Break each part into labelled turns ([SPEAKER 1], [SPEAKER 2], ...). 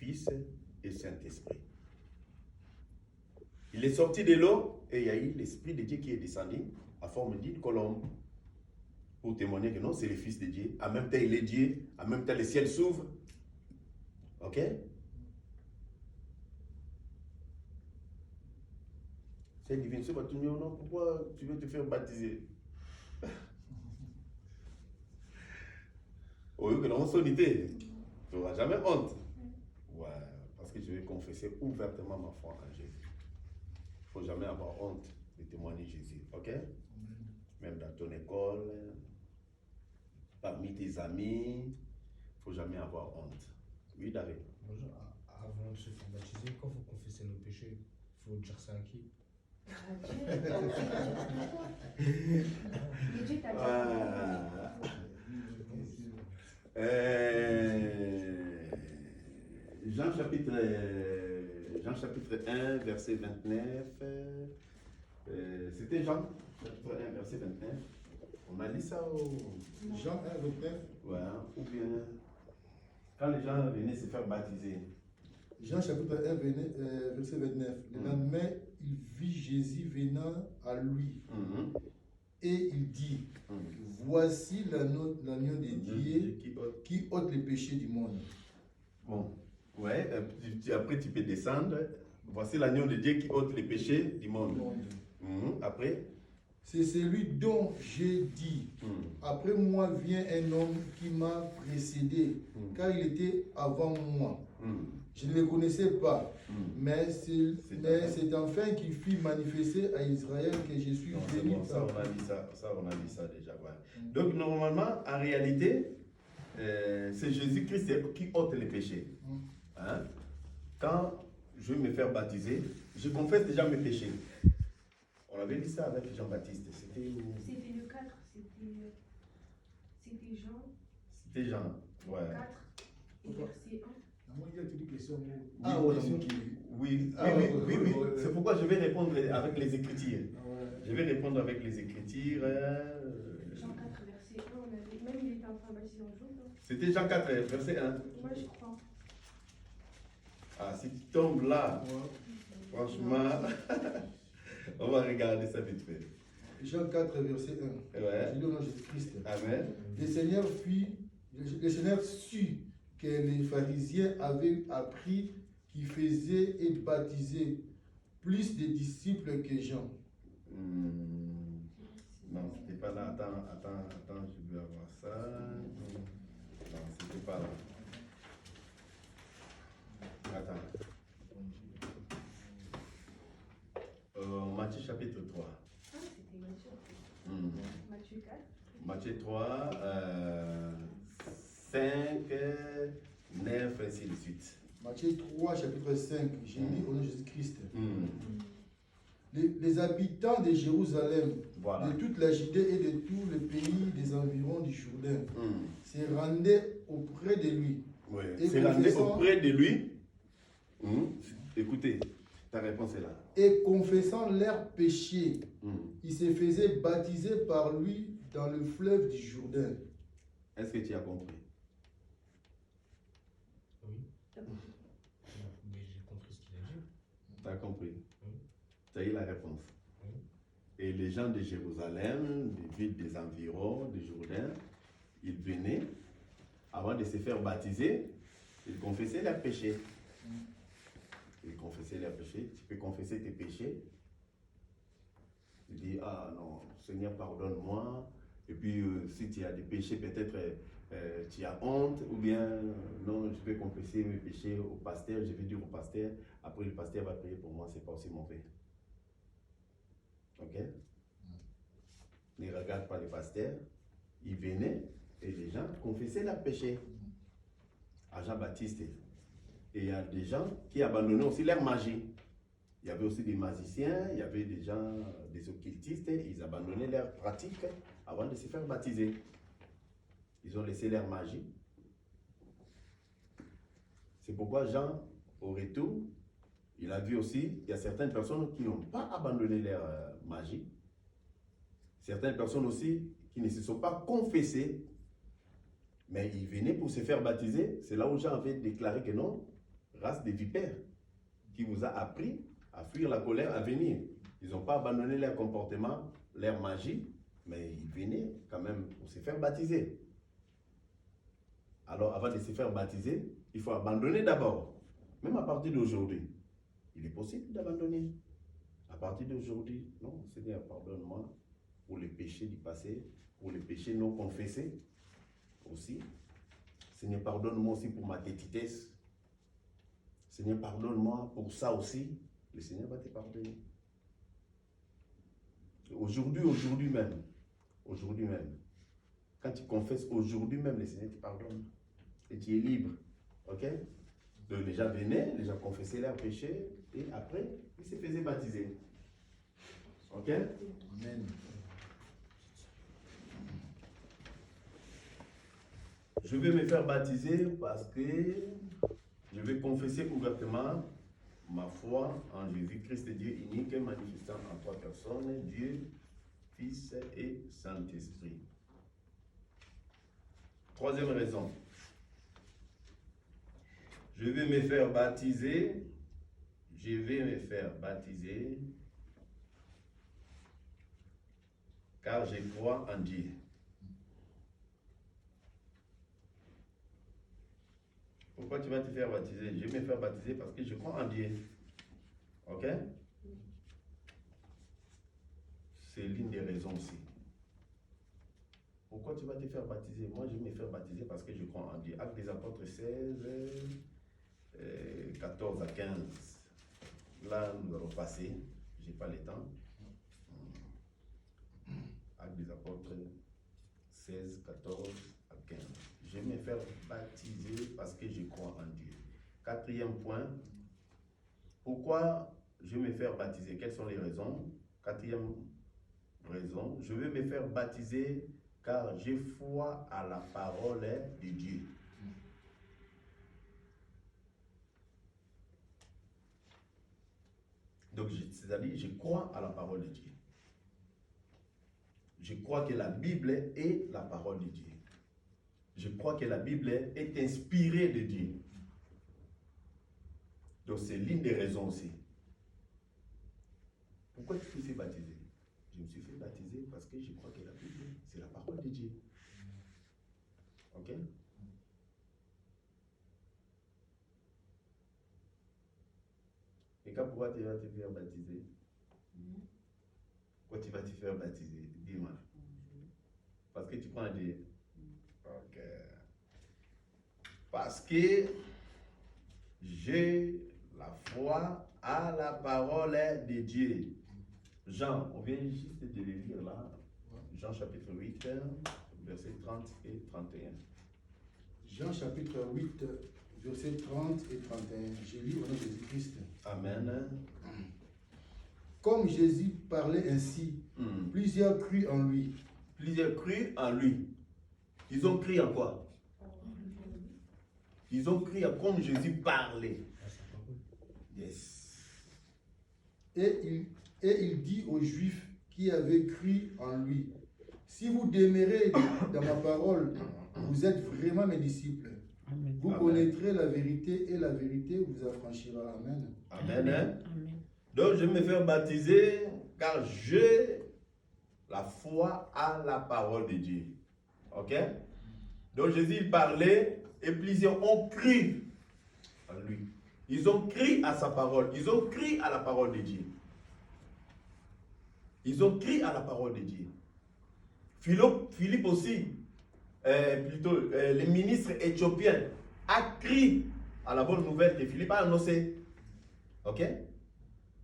[SPEAKER 1] Fils et Saint-Esprit. Il est sorti de l'eau et il y a eu l'Esprit de Dieu qui est descendu à forme d'une colombe pour témoigner que non, c'est le Fils de Dieu. En même temps, il est Dieu. En même temps, le ciel s'ouvre. Ok? C'est divin. C'est pas tout le monde. Pourquoi tu veux te faire baptiser? Au lieu que l'on sonité, tu n'auras jamais honte. Ouais, parce que je vais confesser ouvertement ma foi en Jésus. Il ne faut jamais avoir honte de témoigner Jésus. Ok? Même dans ton école, parmi tes amis, il ne faut jamais avoir honte. Oui, David.
[SPEAKER 2] Avant de se faire baptiser, quand vous confessez nos péchés, il faut dire ça à qui?
[SPEAKER 3] Dieu t'a dit.
[SPEAKER 1] Jean chapitre 1, verset 29. C'était Jean chapitre 1, verset 29. On a lu ça au...
[SPEAKER 4] Jean 1, 29.
[SPEAKER 1] Ouais, ou bien quand les gens venaient se faire baptiser.
[SPEAKER 4] Jean chapitre 1, verset 29. Le lendemain, il vit Jésus venant à lui. Et il dit, voici l'agneau de Dieu qui ôte les péchés du monde.
[SPEAKER 1] Bon, ouais, après tu peux descendre. Voici l'agneau de Dieu qui ôte les péchés du monde. Après,
[SPEAKER 4] c'est celui dont j'ai dit, après moi vient un homme qui m'a précédé, car il était avant moi. Je ne le connaissais pas, mais c'est enfin qu'il fit manifester à Israël que je suis venu.
[SPEAKER 1] Bon, ça, on a dit ça déjà. Ouais. Donc, normalement, en réalité, c'est Jésus-Christ qui ôte les péchés. Hein? Quand je vais me faire baptiser, je confesse déjà mes péchés. On avait dit ça avec Jean-Baptiste. C'était
[SPEAKER 3] le 4, c'était Jean.
[SPEAKER 1] C'était Jean, ouais.
[SPEAKER 3] 4, verset 1.
[SPEAKER 4] Ah,
[SPEAKER 1] oui. C'est pourquoi je vais répondre avec les Écritures. Je vais répondre avec les Écritures.
[SPEAKER 3] Jean 4, verset 1, on avait... Même il était en train de baptiser un jour, non?
[SPEAKER 1] C'était Jean 4, verset 1.
[SPEAKER 3] Moi, je crois.
[SPEAKER 1] Ah, si tu tombes là, franchement, on va regarder ça vite fait.
[SPEAKER 4] Jean 4, verset 1.
[SPEAKER 1] Ouais.
[SPEAKER 4] Je lis au nom de Jésus-Christ.
[SPEAKER 1] Amen.
[SPEAKER 4] Le Seigneur sut que les pharisiens avaient appris qu'il faisait et baptisait plus de disciples que Jean.
[SPEAKER 1] Non, c'était pas là. Attends, je vais avoir ça. Non, c'était pas là. Attends. Matthieu chapitre 3.
[SPEAKER 3] Ah, c'était Matthieu. Matthieu 4.
[SPEAKER 1] Matthieu 3, 5, 9, ainsi de suite.
[SPEAKER 4] Matthieu 3, chapitre 5. J'ai lu au nom de Jésus-Christ. Les habitants de Jérusalem,
[SPEAKER 1] voilà,
[SPEAKER 4] de toute la Judée et de tous les pays des environs du Jourdain, se rendaient auprès de lui.
[SPEAKER 1] Oui, se rendaient auprès de lui. Écoutez, ta réponse est là.
[SPEAKER 4] Et confessant leurs péchés, ils se faisaient baptiser par lui dans le fleuve du Jourdain.
[SPEAKER 1] Est-ce que tu as compris?
[SPEAKER 2] Oui. Mais j'ai compris ce qu'il a dit.
[SPEAKER 1] Tu as compris?
[SPEAKER 2] Oui.
[SPEAKER 1] Tu as eu la réponse.
[SPEAKER 2] Oui.
[SPEAKER 1] Et les gens de Jérusalem, des villes des environs, du Jourdain, ils venaient, avant de se faire baptiser, ils confessaient leurs péchés. Ils confessaient leurs péchés. Tu peux confesser tes péchés. Tu dis, ah non, Seigneur, pardonne-moi. Et puis, si tu as des péchés, peut-être tu as honte, ou bien, non, je vais confesser mes péchés au pasteur, je vais dire au pasteur, après le pasteur va prier pour moi, c'est pas aussi mauvais. Ok? Ne regarde pas le pasteur. Ils venaient et les gens confessaient leurs péchés à Jean-Baptiste. Et il y a des gens qui abandonnaient aussi leur magie. Il y avait aussi des magiciens, il y avait des gens, des occultistes, ils abandonnaient leur pratique avant de se faire baptiser. Ils ont laissé leur magie. C'est pourquoi Jean, au retour, il a vu aussi, il y a certaines personnes qui n'ont pas abandonné leur magie. Certaines personnes aussi qui ne se sont pas confessées, mais ils venaient pour se faire baptiser. C'est là où Jean avait déclaré que non, race de vipères qui vous a appris à fuir la colère à venir. Ils n'ont pas abandonné leur comportement, leur magie, mais ils venaient quand même pour se faire baptiser. Alors, avant de se faire baptiser, il faut abandonner d'abord. Même à partir d'aujourd'hui, il est possible d'abandonner. À partir d'aujourd'hui, non, Seigneur, pardonne-moi pour les péchés du passé, pour les péchés non confessés aussi. Seigneur, pardonne-moi aussi pour ma tétitesse. Seigneur, pardonne-moi pour ça aussi. Le Seigneur va te pardonner. Aujourd'hui même, quand tu confesses aujourd'hui même, le Seigneur te pardonne. Et tu es libre. Ok? Donc les gens venaient, les gens confessaient leurs péchés, et après, ils se faisaient baptiser. Ok?
[SPEAKER 4] Amen.
[SPEAKER 1] Je vais me faire baptiser parce que je vais confesser ouvertement ma foi en Jésus-Christ, Dieu unique, manifestant en trois personnes, Dieu, Fils et Saint-Esprit. Troisième raison. Je vais me faire baptiser. Car je crois en Dieu. Pourquoi tu vas te faire baptiser? Je vais me faire baptiser parce que je crois en Dieu. Ok? C'est l'une des raisons aussi. Pourquoi tu vas te faire baptiser? Moi, je vais me faire baptiser parce que je crois en Dieu. Actes des Apôtres 16, 14 à 15. Là, nous allons passer. Je n'ai pas le temps. Actes des Apôtres 16, 14 à 15. Je vais me faire baptiser parce que je crois en Dieu. Quatrième point. Pourquoi je vais me faire baptiser? Quelles sont les raisons? Quatrième raison. Je vais me faire baptiser car j'ai foi à la parole de Dieu. Donc, c'est-à-dire, je crois à la parole de Dieu. Je crois que la Bible est la parole de Dieu. Je crois que la Bible est inspirée de Dieu. Donc, c'est l'une des raisons aussi. Pourquoi tu te fais baptiser? Je me suis fait baptiser parce que je crois que la Bible, c'est la parole de Dieu. Ok? Et quand pourquoi tu vas te faire baptiser? Pourquoi tu vas te faire baptiser? Dis-moi. Parce que tu prends Dieu. Ok. Parce que j'ai la foi à la parole de Dieu. Jean, on vient juste de le lire là. Jean chapitre 8, versets 30 et 31.
[SPEAKER 4] Jean chapitre 8, versets 30 et 31. Je lis au nom de Jésus-Christ.
[SPEAKER 1] Amen.
[SPEAKER 4] Comme Jésus parlait ainsi, plusieurs crurent en lui.
[SPEAKER 1] Plusieurs crurent en lui. Ils ont cru en quoi? Ils ont cru en comme Jésus parlait. Yes.
[SPEAKER 4] Et il dit aux Juifs qui avaient cru en lui, si vous demeurez dans ma parole, vous êtes vraiment mes disciples.
[SPEAKER 5] Amen.
[SPEAKER 4] Vous
[SPEAKER 1] Amen.
[SPEAKER 4] connaîtrez la vérité et la vérité vous affranchira. Amen.
[SPEAKER 1] Amen. Hein?
[SPEAKER 5] Amen.
[SPEAKER 1] Donc je vais me faire baptiser car j'ai la foi à la parole de Dieu. Ok? Donc Jésus il parlait et plusieurs ont cru en lui. Ils ont cru à sa parole. Ils ont cru à la parole de Dieu. Ils ont cru à la parole de Dieu. Philippe aussi, le ministre éthiopien, a cru à la bonne nouvelle que Philippe a annoncée. Ok?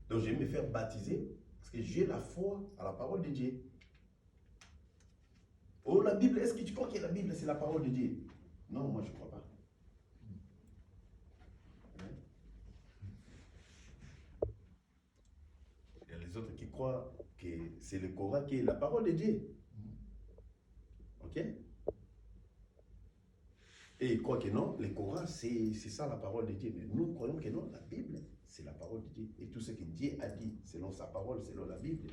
[SPEAKER 1] Donc je vais me faire baptiser parce que j'ai la foi à la parole de Dieu. Oh, la Bible, est-ce que tu crois que la Bible c'est la parole de Dieu? Non, moi je ne crois pas. Il y a les autres qui croient que c'est le Coran qui est la parole de Dieu. Ok? Et ils croient que non, le Coran c'est ça la parole de Dieu. Mais nous croyons que non, la Bible c'est la parole de Dieu. Et tout ce que Dieu a dit selon sa parole, selon la Bible,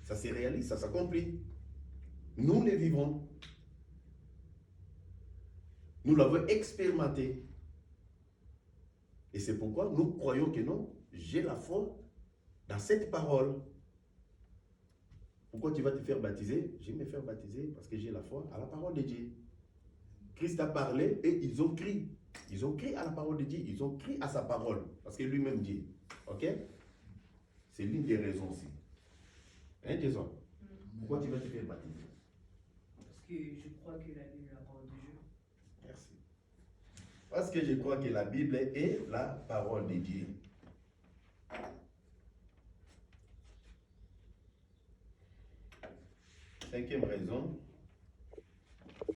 [SPEAKER 1] ça se réalise, ça s'accomplit. Nous les vivons. Nous l'avons expérimenté. Et c'est pourquoi nous croyons que non, j'ai la foi dans cette parole. Pourquoi tu vas te faire baptiser? Je vais me faire baptiser parce que j'ai la foi à la parole de Dieu. Christ a parlé et ils ont crié. Ils ont crié à la parole de Dieu, ils ont crié à sa parole. Parce que lui-même dit. Ok? C'est l'une des raisons aussi. Hein, Jason? Pourquoi tu vas te faire baptiser?
[SPEAKER 5] Parce que je crois que la Bible est la parole de Dieu.
[SPEAKER 1] Merci. Parce que je crois que la Bible est la parole de Dieu. Cinquième raison,